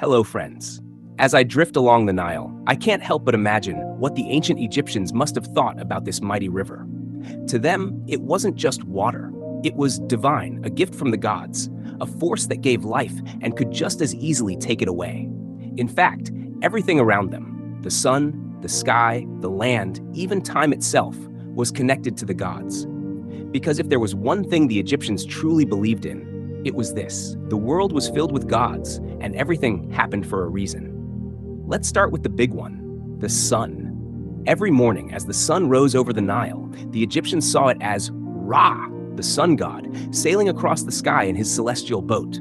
Hello, friends. As I drift along the Nile, I can't help but imagine what the ancient Egyptians must have thought about this mighty river. To them, it wasn't just water. It was divine, a gift from the gods, a force that gave life and could just as easily take it away. In fact, everything around them, the sun, the sky, the land, even time itself, was connected to the gods. Because if there was one thing the Egyptians truly believed in, it was this: the world was filled with gods, and everything happened for a reason. Let's start with the big one, the sun. Every morning, as the sun rose over the Nile, the Egyptians saw it as Ra, the sun god, sailing across the sky in his celestial boat.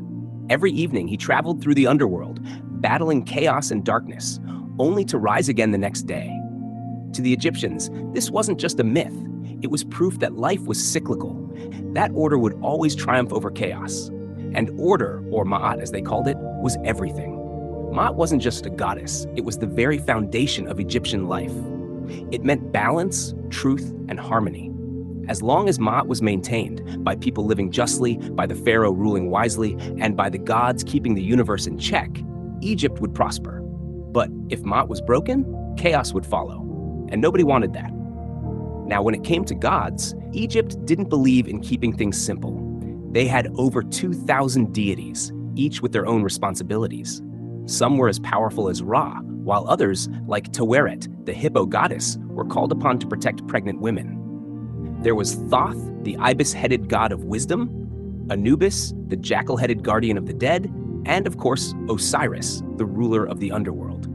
Every evening, he traveled through the underworld, battling chaos and darkness, only to rise again the next day. To the Egyptians, this wasn't just a myth. It was proof that life was cyclical, that order would always triumph over chaos. And order, or Ma'at as they called it, was everything. Ma'at wasn't just a goddess, it was the very foundation of Egyptian life. It meant balance, truth, and harmony. As long as Ma'at was maintained, by people living justly, by the pharaoh ruling wisely, and by the gods keeping the universe in check, Egypt would prosper. But if Ma'at was broken, chaos would follow. And nobody wanted that. Now, when it came to gods, Egypt didn't believe in keeping things simple. They had over 2,000 deities, each with their own responsibilities. Some were as powerful as Ra, while others, like Taweret, the hippo goddess, were called upon to protect pregnant women. There was Thoth, the ibis-headed god of wisdom, Anubis, the jackal-headed guardian of the dead, and of course, Osiris, the ruler of the underworld.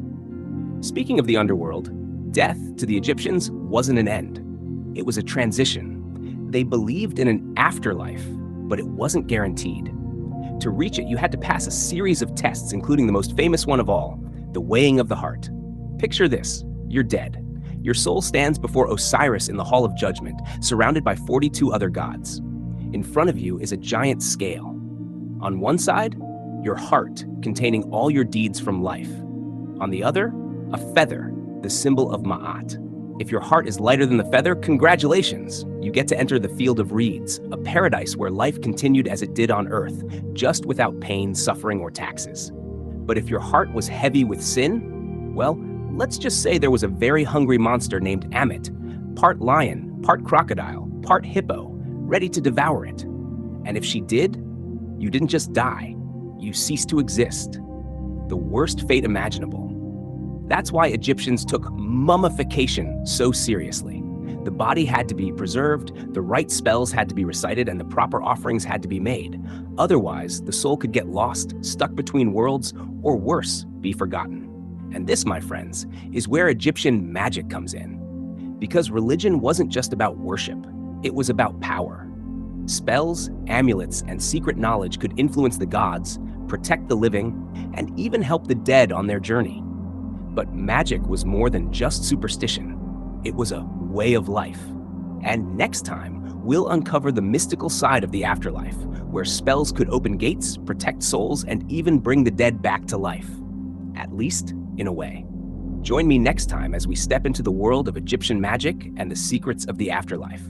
Speaking of the underworld, death to the Egyptians wasn't an end. It was a transition. They believed in an afterlife, but it wasn't guaranteed. To reach it, you had to pass a series of tests, including the most famous one of all, the weighing of the heart. Picture this: you're dead. Your soul stands before Osiris in the Hall of Judgment, surrounded by 42 other gods. In front of you is a giant scale. On one side, your heart, containing all your deeds from life. On the other, a feather, the symbol of Ma'at. If your heart is lighter than the feather, congratulations! You get to enter the field of reeds, a paradise where life continued as it did on earth, just without pain, suffering, or taxes. But if your heart was heavy with sin, well, let's just say there was a very hungry monster named Amit, part lion, part crocodile, part hippo, ready to devour it. And if she did, you didn't just die, you ceased to exist. The worst fate imaginable. That's why Egyptians took mummification so seriously. The body had to be preserved, the right spells had to be recited, and the proper offerings had to be made. Otherwise, the soul could get lost, stuck between worlds, or worse, be forgotten. And this, my friends, is where Egyptian magic comes in. Because religion wasn't just about worship, it was about power. Spells, amulets, and secret knowledge could influence the gods, protect the living, and even help the dead on their journey. But magic was more than just superstition. It was a way of life. And next time, we'll uncover the mystical side of the afterlife, where spells could open gates, protect souls, and even bring the dead back to life. At least, in a way. Join me next time as we step into the world of Egyptian magic and the secrets of the afterlife.